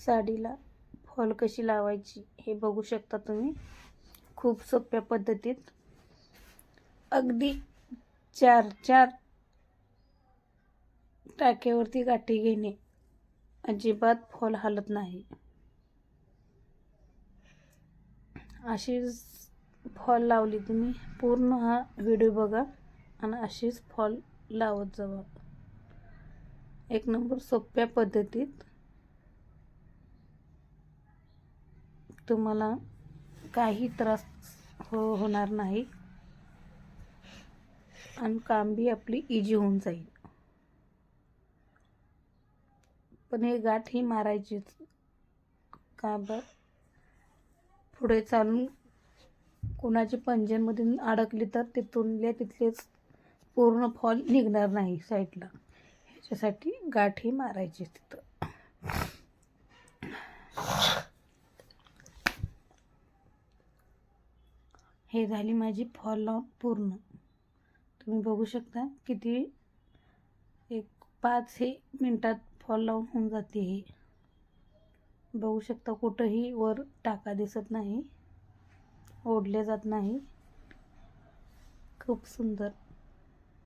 साडीला fall कशी लावायची हे बघू शकता तुम्ही. खूप सोप्या पद्धतीत अगदी 4 टाक्यावरती गाठी घेणे, अजिबात फॉल हलत नाही. अशीच फॉल लावली तुम्ही. पूर्ण हा व्हिडिओ बघा आणि अशीच फॉल लावत जावा. एक नंबर सोप्या पद्धतीत. तुम्हाला काही त्रास होणार नाही आणि काम बी आपली इजी होऊन जाईल. पण हे गाठ ही मारायचीच का बरं, पुढे चालून कोणाची पंजनमधून अडकली तर तिथलेच पूर्ण फॉल निघणार नाही साईडला. ह्याच्यासाठी गाठ ही मारायची तिथं. हे झाली माझी फॉल लावून पूर्ण. तुम्ही बघू शकता किती 5 मिनिटात फॉल लावून होऊन जाते. हे बघू शकता कुठंही वर टाका दिसत नाही, ओढले जात नाही. खूप सुंदर.